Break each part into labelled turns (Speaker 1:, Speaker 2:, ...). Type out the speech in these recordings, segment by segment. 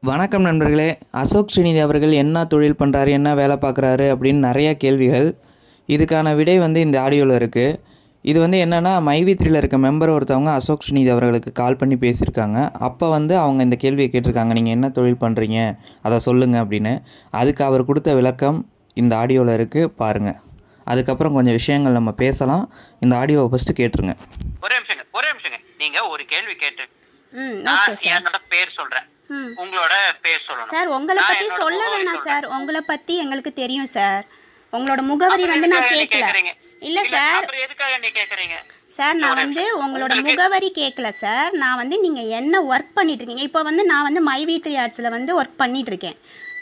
Speaker 1: வணக்கம் நண்பர்களே. அசோக் ஸ்ரீநிதி அவர்கள் என்ன தொழில் பண்ணுறாரு, என்ன வேலை பார்க்குறாரு அப்படின்னு நிறையா கேள்விகள். இதுக்கான விடை இந்த ஆடியோவில் இருக்குது. இது என்னென்னா, மைவி3யில் இருக்க மெம்பர் ஒருத்தவங்க அசோக் ஸ்ரீநிதி அவர்களுக்கு கால் பண்ணி பேசியிருக்காங்க. அப்போ அவங்க இந்த கேள்வியை கேட்டிருக்காங்க, நீங்கள் என்ன தொழில் பண்ணுறீங்க அதை சொல்லுங்கள் அப்படின்னு. அதுக்கு அவர் கொடுத்த விளக்கம் இந்த ஆடியோவில் இருக்குது, பாருங்கள். அதுக்கப்புறம் கொஞ்சம் விஷயங்கள் நம்ம பேசலாம். இந்த ஆடியோவை ஃபஸ்ட்டு கேட்டுருங்க.
Speaker 2: ஒரே நிமிஷங்க. நீங்கள் ஒரு கேள்வி கேட்டு நான் என்னோட பேர் சொல்கிறேன், உங்களோட பேர் சொல்லணும்
Speaker 3: சார். உங்களை பத்தி சொல்ல வேணாம் சார், உங்களை பத்தி எங்களுக்கு தெரியும் சார். உங்களோட முகவரி நான் கேட்கல. இல்ல சார்,
Speaker 2: எதுக்காக நீ கேக்குறீங்க
Speaker 3: சார்? நான் உங்களோட முகவரி கேட்கல சார். நான் நீங்க என்ன ஒர்க் பண்ணிட்டு இருக்கீங்க இப்போ நான் மைவி3 ஆர்ட்ஸ்ல ஒர்க் பண்ணிட்டு இருக்கேன்.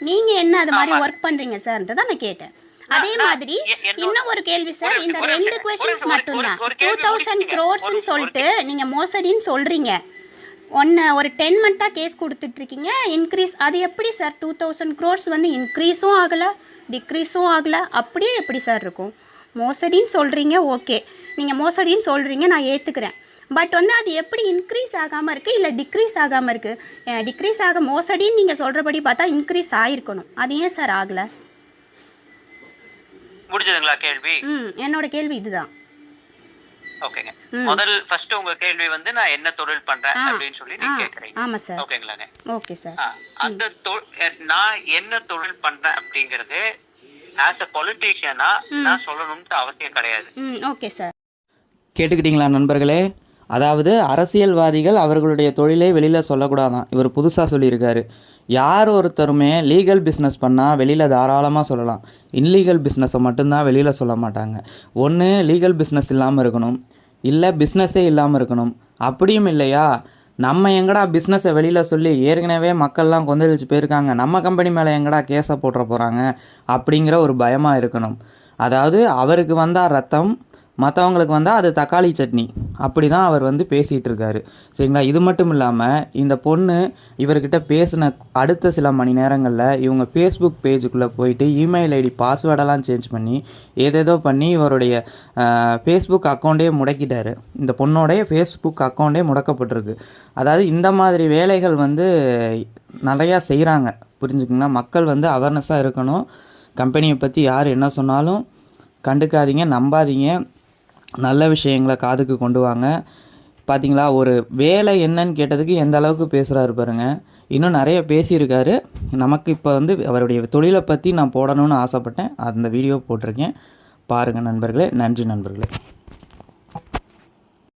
Speaker 3: நீங்க என்ன அது மாதிரி ஒர்க் பண்றீங்க சார்ன்றத நான் கேட்டேன். அதே மாதிரி இன்னும் ஒரு கேள்வி சார். இந்த 2 क्वेश्चंस மட்டும் தான் 2000 crores சொல்லிட்டு நீங்க மோசடின்னு சொல்றீங்க. ஒரு 10 மந்த்தாக கேஸ் கொடுத்துட்ருக்கீங்க. இன்க்ரீஸ் அது எப்படி சார்? 2000 crores இன்க்ரீஸும் ஆகலை, டிக்ரீஸும் ஆகலை. அப்படியே எப்படி சார் இருக்கும்? மோசடின்னு சொல்கிறீங்க, ஓகே. நீங்கள் மோசடின்னு சொல்கிறீங்க, நான் ஏற்றுக்கிறேன். பட் அது எப்படி இன்க்ரீஸ் ஆகாமல் இருக்குது, இல்லை டிக்ரீஸ் ஆகாமல் இருக்குது? டிக்ரீஸ் ஆக மோசடின்னு நீங்கள் சொல்கிறபடி பார்த்தா இன்க்ரீஸ் ஆகிருக்கணும். அது ஏன் சார் ஆகலை?
Speaker 2: முடிஞ்சதுங்களா கேள்வி?
Speaker 3: என்னோட கேள்வி இதுதான்.
Speaker 2: ஓகேங்க. ஃபர்ஸ்ட் உங்க கேள்வி நான் என்ன தொழில் பண்றேன் அப்படின்னு சொல்லி நீங்க கேக்குறீங்க.
Speaker 3: ஆமா சார்.
Speaker 2: ஓகேங்களாங்க.
Speaker 3: Okay sir.
Speaker 2: அந்த நான் என்ன தொழில் பண்றேன் அப்படிங்கிறது ஆஸ் a பொலிட்டீஷியனா நான் சொல்லணும்னு அவசியம் கிடையாது.
Speaker 3: Okay sir.
Speaker 1: கேட்டுக்கிட்டீங்களா நண்பர்களே? அதாவது அரசியல்வாதிகள் அவர்களுடைய தொழிலை வெளியில் சொல்லக்கூடாதான். இவர் புதுசாக சொல்லியிருக்காரு. யார் ஒருத்தருமே லீகல் பிஸ்னஸ் பண்ணால் வெளியில் தாராளமாக சொல்லலாம். இன்லீகல் பிஸ்னஸை மட்டும்தான் வெளியில் சொல்ல மாட்டாங்க. ஒன்று லீகல் பிஸ்னஸ் இல்லாமல் இருக்கணும், இல்லை பிஸ்னஸே இல்லாமல் இருக்கணும். அப்படியும் இல்லையா, நம்ம எங்கடா பிஸ்னஸை வெளியில் சொல்லி ஏற்கனவே மக்கள்லாம் கொந்தளிச்சு போயிருக்காங்க, நம்ம கம்பெனி மேலே எங்கடா கேஸை போட்டுற போகிறாங்க அப்படிங்கிற ஒரு பயமாக இருக்கணும். அதாவது அவருக்கு வந்தால் ரத்தம், மற்றவங்களுக்கு வந்தால் அது தக்காளி சட்னி. அப்படி தான் அவர் பேசிகிட்டு இருக்காரு. சரிங்களா? இது மட்டும் இல்லாமல் இந்த பொண்ணு இவர்கிட்ட பேசின அடுத்த சில மணி நேரங்களில் இவங்க ஃபேஸ்புக் பேஜுக்குள்ளே போயிட்டு இமெயில் ஐடி பாஸ்வேர்டெல்லாம் சேஞ்ச் பண்ணி ஏதேதோ பண்ணி இவருடைய ஃபேஸ்புக் அக்கௌண்ட்டே முடக்கிட்டார். இந்த பொண்ணோடைய ஃபேஸ்புக் அக்கௌண்ட்டே முடக்கப்பட்டிருக்கு. அதாவது இந்த மாதிரி வேலைகள் நிறையா செய்கிறாங்க. புரிஞ்சுக்குங்க. மக்கள் அவேர்னஸாக இருக்கணும். கம்பெனியை பற்றி யார் என்ன சொன்னாலும் கண்டுக்காதீங்க, நம்பாதீங்க. நல்ல விஷயங்களை காதுக்கு கொண்டு வாங்க. பார்த்தீங்களா, ஒரு வேலை என்னன்னு கேட்டதுக்கு எந்த அளவுக்கு பேசுகிறாரு பாருங்க. இன்னும் நிறைய பேசியிருக்காரு. நமக்கு இப்போ அவருடைய தொழிலை பற்றி நான் போடணும்னு ஆசைப்பட்டேன். அந்த வீடியோ போட்டிருக்கேன், பாருங்கள் நண்பர்களே. நன்றி நண்பர்களே.